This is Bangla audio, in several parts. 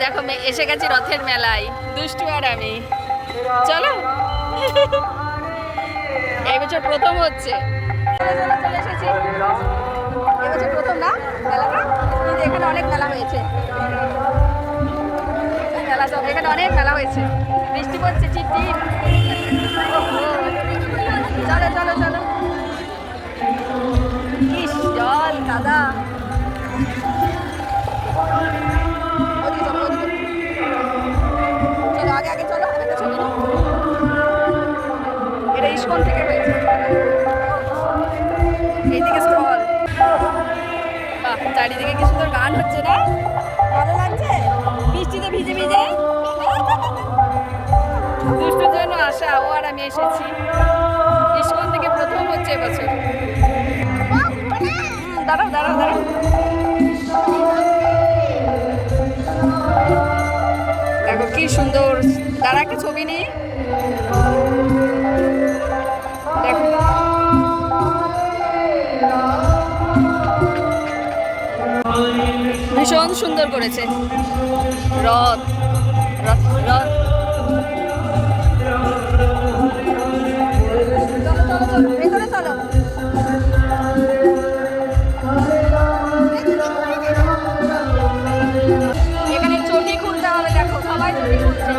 দেখো এসে গেছি রথের মেলায়, দুষ্টু আর আমি। চলো, এই বছর প্রথম হচ্ছে। চলে এসেছি, এবছর প্রথম না মেলাটা, কিন্তু এখানে অনেক মেলা হয়েছে। মেলা সব এখানে অনেক মেলা হয়েছে। বৃষ্টি পড়ছে চিটচিট। চলো চলো চলো, ইস জল কাদা। চলো আগে আগে চলো, একটা ছবি নাও। এটা ইস্কন থেকে হয়েছে, এইদিকে স্টল। বাহ, চারিদিকে কি সুন্দর গান হচ্ছে না? ভালো লাগছে বৃষ্টিতে ভিজে ভিজে। দুষ্টুর জন্য আশা, ও আর আমি এসেছি। ইস্কন থেকে প্রথম হচ্ছে এবছর। দাঁড়াও দাঁড়াও দাঁড়াও, দেখো কি সুন্দর। দাঁড়া, একটা ছবি নিই। দেখো ভীষণ সুন্দর করেছে রথ রথ রথ। চলো চলো চলো, ভেতরে চলো। এখানে চটি খুলতে হবে, দেখো সবাই চটি খুলছে।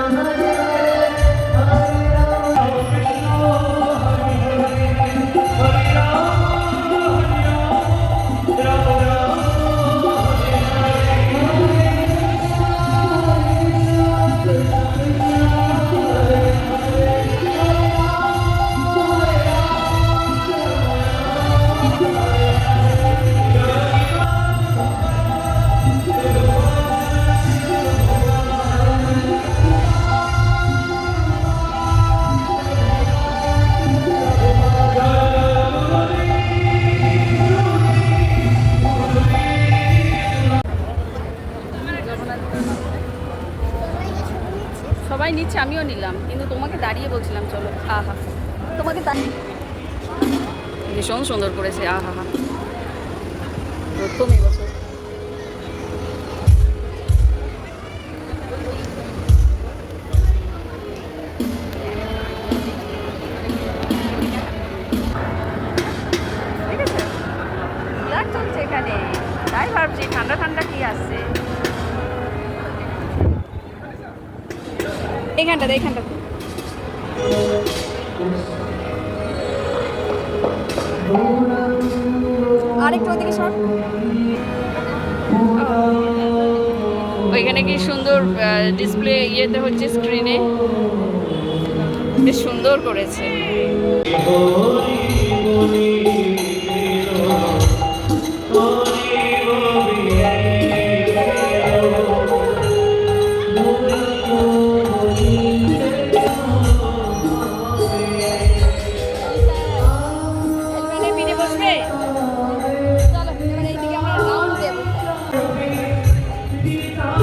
সবাই নিচ্ছে, আমিও নিলাম, কিন্তু তোমাকে দাঁড়িয়ে বলছিলাম চলো। আহা, তোমাকে ভীষণ সুন্দর করেছে। আহা হা, প্রথম এবছর। ঠিক আছে, ফ্ল্যাট চলছে এখানে, তাই ভাবছি ঠান্ডা ঠান্ডা কি আসছে। এইখানটাতে এইখানটাতে আরেকটু ওদিকে সর। ওইখানে কি সুন্দর ডিসপ্লে ইয়েতে হচ্ছে, স্ক্রিনে বেশ সুন্দর করেছে।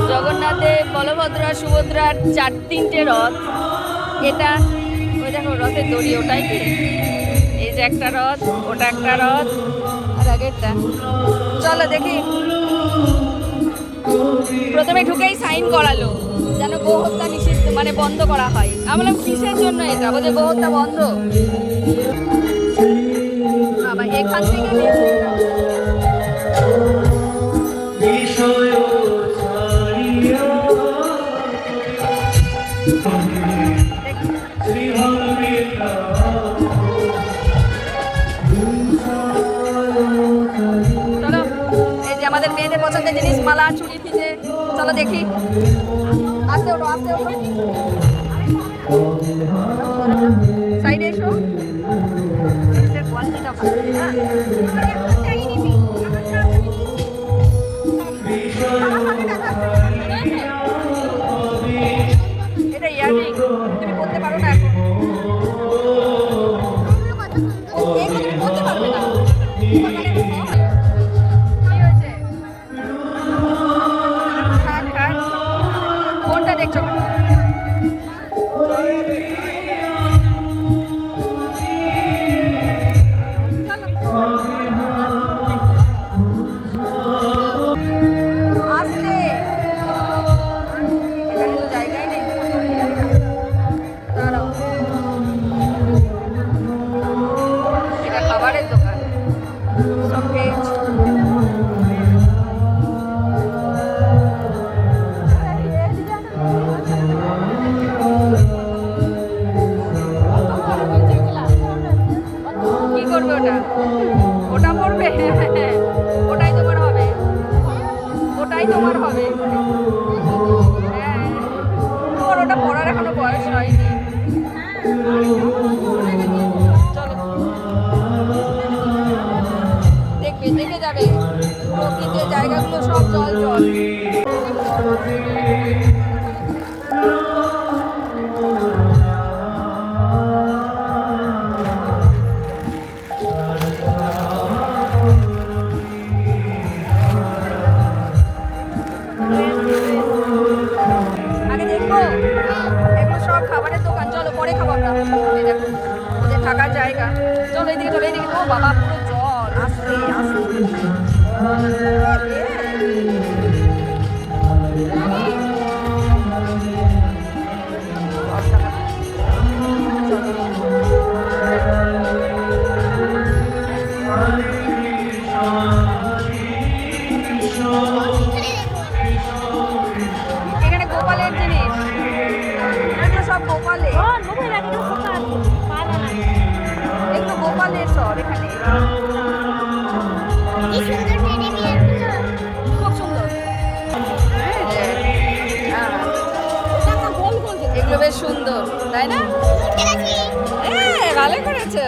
জগন্নাথের, বলভদ্রা, সুভদ্রার তিনটে রথ। এটা ওই দেখো রথের দড়ি, ওটাই কি? এই যে একটা রথ, ওটা একটা রথ, আর আগেরটা। চলো দেখি। প্রথমে ঢুকেই সাইন করালো যেন গোহত্যা নিষিদ্ধ, মানে বন্ধ করা হয়। আমি বললাম কিসের জন্য এটা? বলছে গোহত্যা বন্ধ। বাবা, এখান থেকে চলো, এই যে আমাদের মেয়েদের পছন্দের জিনিস, মালা, চুড়ি, ফিতে। চলো দেখি। আস্তে ওঠো, আস্তে ওঠো, সাইডে এসো। কোয়ালিটিটা ভালো, হ্যাঁ। এটা ইয়াররিং, তুমি করতে পারো না এখন, তুমি করতে পারবে না। কি হয়েছে? কোনটা দেখছো? চলো ওটা পড়বে? ওটাই তোমার হবে, ওটাই তোমার হবে। হ্যাঁ, তোমার ওটা পড়ার এখনো বয়স হয়নি। চলো, দেখবে, দেখে যাবে প্রকৃতির জায়গাগুলো সব জল জল। আগে দেখবো, এগুলো সব খাবারের দোকান। চলো পরে খাবো আমরা। এই দেখো ওদের থাকার জায়গা। চলো এইদিকে, চলো এইদিকে। ও বাবা, পুরো জল। আসতে আসতে এখানে গোপালের জিনিস, এগুলো সব গোপালের, এগুলো গোপালের সব এখানে। খুব সুন্দর। এগুলো বেশ সুন্দর, তাই না? হ্যাঁ, ভালো করেছো।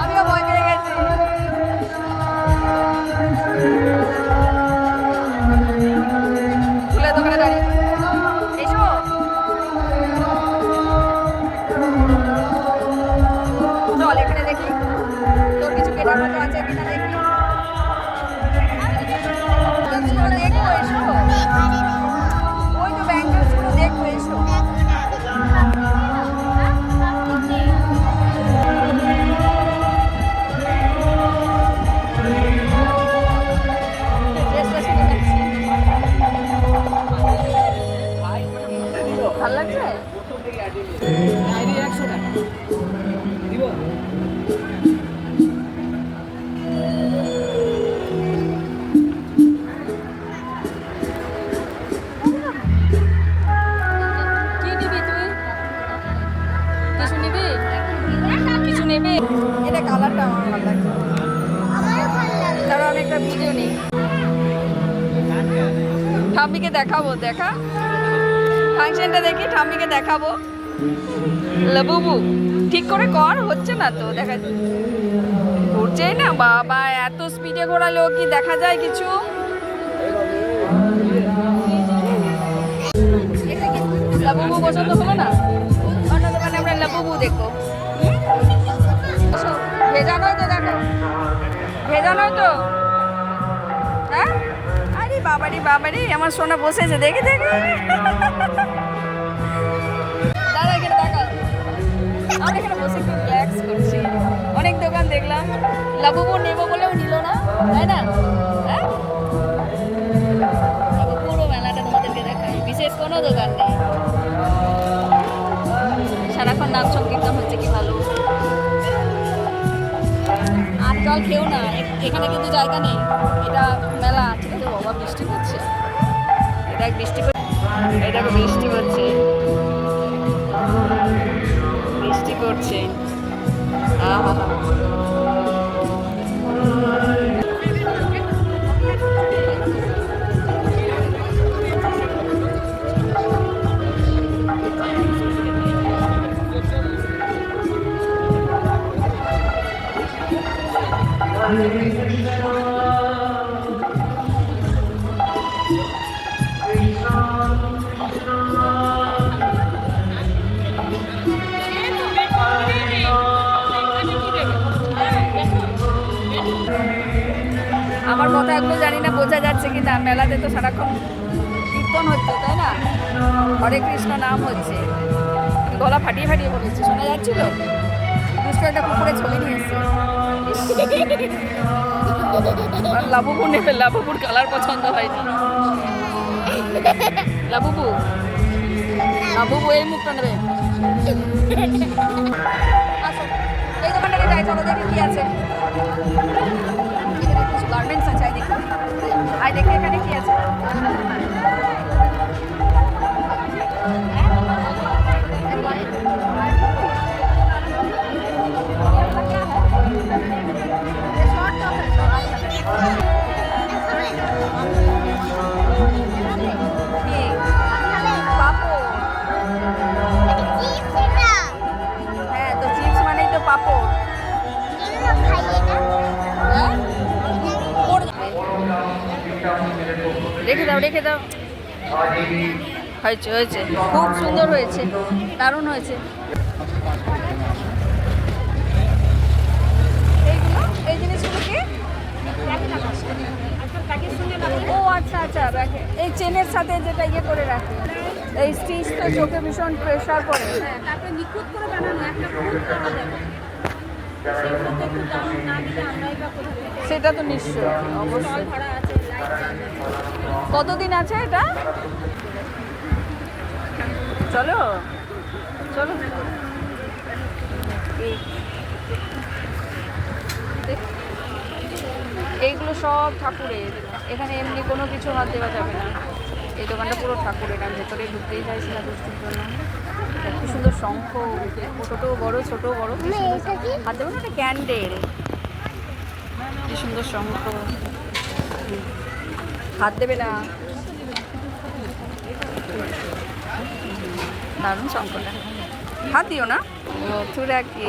আমিও ভয় পেয়ে গেছি। ফুলের দোকানে দাঁড়িয়ে এসো। চল এখানে দেখি তোর কিছু কেনার মতো আছে কিনা দেখি। দেখবো, এসো। ওই তো ব্যাঙ্গলস গুলো দেখবো, এসো। ভালো লাগছে? কি নিবি তুই? কিছু নিবি? কিছু নেবে? এটা কালারটা আমার ভালো লাগছে। তারও আমি একটা ভিডিও নিই, ঠাম্মিকে দেখাবো। দেখা ফাংশনটা দেখি, ঠাম্মিকে দেখাবো। লাবুবু ঠিক করে কর, হচ্ছে না তো, দেখা ঘুরছেই না। বাবা, এত স্পিডে ঘোরালেও কি দেখা যায় কিছু? লাবুবু পছন্দ হলো না? অন্য দোকানে আমরা লাবুবু দেখবো। ভেজা নয় তো, দেখো ভেজা নয় তো। হ্যাঁ, আরে বাবারি বাবারি, আমার সোনা বসেছে, দেখে দেখে। দাদা এখানে তাকাও, আমরা এখানে বসে একটু রিল্যাক্স করছি। অনেক দোকান দেখলাম, লাবুবু নেবো বলেও নিল না, তাই না? হ্যাঁ, পুরো মেলাটা তোমাদেরকে দেখাই, বিশেষ কোনো দোকান নেই। সারাক্ষণ নাচ সংকীর্তন হচ্ছে, কি ভালো। আর জল খেও না, এখানে কিন্তু জায়গা নেই, এটা মেলা। ঠিক আছে বাবা, বৃষ্টি পড়ছে, এটা বৃষ্টি পড়ছে, এটা বৃষ্টি পড়ছে, বৃষ্টি পড়ছে। আহা, আমার কথা এগুলো জানি না বোঝা যাচ্ছে কি না। মেলাতে তো সারাক্ষণ কীর্তন হচ্ছে, তাই না? হরে কৃষ্ণ নাম হচ্ছে। গলা ফাটিয়ে ফাটিয়ে বলেছে, শোনা যাচ্ছিল। দুষ্ট একটা কুকুরে ছবি নিয়ে এসছে। লাবুবু নেবে, লাবুবুর কালার পছন্দ হয়নি। লাবুবু, লাবুবু এই মুখটা নেবে। আসো এই দোকানটাকে যাই, চলো দেখি কি আছে। কিছু গার্মেন্টস আছে, আই দেখি, আই দেখি এখানে কি আছে। রেখে দাও রেখে দাও। হয়েছে হয়েছে, খুব সুন্দর হয়েছে, দারুণ হয়েছে। এইগুলো, এই জিনিসগুলো কি? ও আচ্ছা আচ্ছা, ব্যাগে এই চেনের সাথে যেটা ইয়ে করে রাখে, এই স্টিচ তো চোখে ভীষণ প্রেশার পড়ে। তারপরে নিখুঁত করে বানানো একটা ফুল পাওয়া যাবে, সেগুলো তো একটু দাম না দিলে আমরাই বা কোথা থেকে। সেটা তো নিশ্চয়ই, অবশ্যই। ভরা আছে, লাইট জ্বলবে। কতদিন আছে এটা? চলো চলো। এইগুলো সব ঠাকুরের, এখানে এমনি কোনো কিছু হাত দেওয়া যাবে না। এই দোকানটা পুরো ঠাকুরের, আমি ভেতরে ঢুকতেই চাইছি না দুষ্টির জন্য। কি সুন্দর শঙ্খ, ছোটো বড় ছোট বড়, হাত দেবো না, একটা ক্যান্ডেল, কি সুন্দর শঙ্খ, হাত দেবে না। দারুণ শঙ্খটা, হাত দিও না। মথুরা কি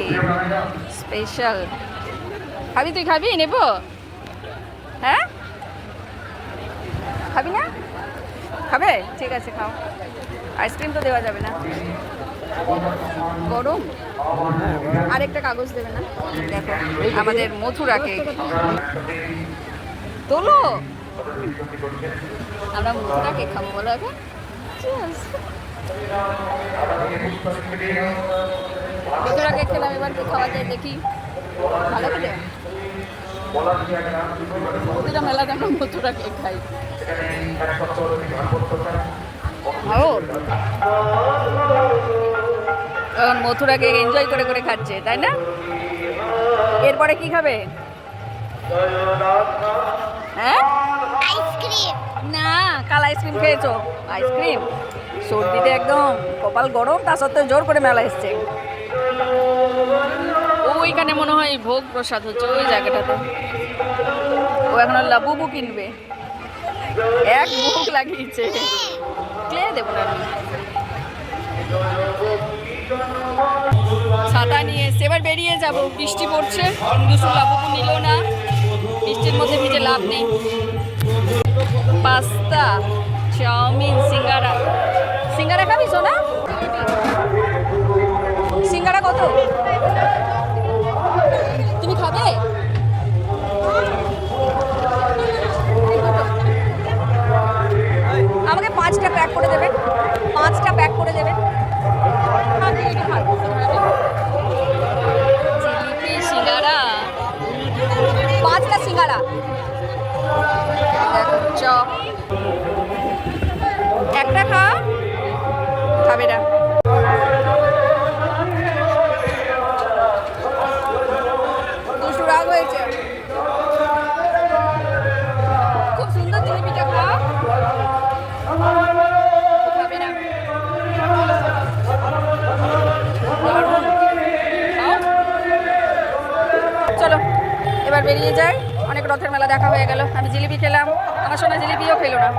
স্পেশাল। খাবি? তুই খাবি? নেবো? হ্যাঁ, খাবি না? খাবে? ঠিক আছে, খাও। আইসক্রিম তো দেওয়া যাবে না, গরম। আরেকটা কাগজ দেবে না? দেখো আমাদের মথুরা কেক। তোলো, আমরা মথুরা কেক খাবো, বলো এখন। মথুরা কেক খেলাম, এবার কি খাওয়া যায় দেখি। ভালো খেতে প্রতিটা মেলাতে আমরা মথুরা কেক খাই। এখন মথুরা কেক এনজয় করে করে খাচ্ছে, তাই না? এরপরে কি খাবে? হ্যাঁ, আইসক্রিম। না, কাল আইসক্রিম খেয়েছো? আইসক্রিম সর্দিতে একদম কপাল গরম, তা সত্ত্বেও জোর করে মেলা এসছে। ওইখানে মনে হয় ভোগ প্রসাদ হচ্ছে ওই জায়গাটাতে। ও এখন লাবুবু কিনবে, এক ভোগ লাগিয়েছে। ক্লে দেবো না আমি। ছাতা নিয়ে এসে এবার বেরিয়ে যাব, বৃষ্টি পড়ছে। দুশো লাবুবু নিল না, বৃষ্টির মধ্যে ভিজে লাভ নেই। পাস্তা, চাউমিন, সিঙ্গারা। সিঙ্গারা খাবি সোনা? সিঙ্গারা কত? তুমি খাবে? আমাকে 5টা প্যাক করে দেবেন, 5টা প্যাক করে দেবেন। জিলিপি, সিঙ্গারা, 5টা সিঙ্গারা। চপ একটা খা, খাবে না। দুশো রাগ হয়েছে। খুব সুন্দর জিলিপিটা, খা। খাবে না। চলো এবার বেরিয়ে যাই, অনেক রথের মেলা দেখা হয়ে গেল। আমি জিলিপি খেলাম, আমার সোনা জিলিপিও খেলো না।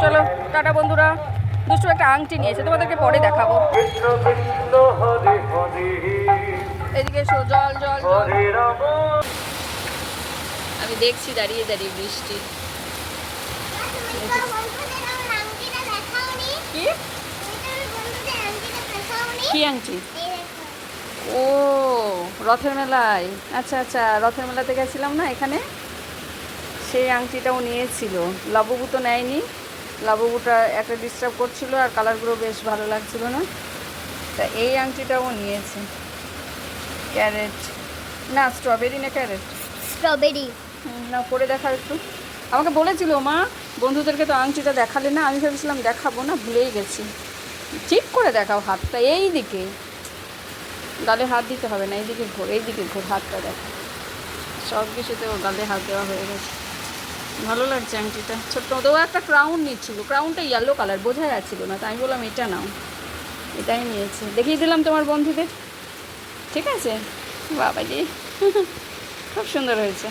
চলো টাটা বন্ধুরা। দুষ্টু একটা আংটি নিয়েছে, তোমাদেরকে পরে দেখাবো। এদিকে এসো, জল জল জল। আমি দেখছি দাঁড়িয়ে দাঁড়িয়ে বৃষ্টি। কি কি আংটি? ও রথের মেলায়, আচ্ছা আচ্ছা, রথের মেলাতে গেছিলাম না এখানে, সেই আংটিটাও নিয়েছিল। লাবুবু তো নেয়নি, লাবুবুটা একটা ডিস্টার্ব করছিল আর কালারগুলো বেশ ভালো লাগছিল না, তা এই আংটিটাও নিয়েছে। ক্যারেট না, স্ট্রবেরি না ক্যারেট? স্ট্রবেরি। না, পরে দেখা একটু। আমাকে বলেছিল মা, বন্ধুদেরকে তো আংটিটা দেখালে না। আমি ভেবেছিলাম দেখাবো না, ভুলেই গেছি। ঠিক করে দেখাও হাতটা, এই দিকে গালে হাত দিতে হবে না, এইদিকে ঘোর, এইদিকে ঘোর, হাতটা দেখো। সব কিছুতে ও গালে হাত দেওয়া হয়ে গেছে। ভালো লাগছে আংটিটা, ছোট্ট মতো। ও একটা ক্রাউন নিচ্ছিল, ক্রাউনটা ইয়েলো কালার, বোঝা যাচ্ছিল না, তাই আমি বললাম এটা নাও, এটাই নিয়েছে। দেখিয়ে দিলাম তোমার বন্ধুদের, ঠিক আছে? বাবাজি খুব সুন্দর হয়েছে।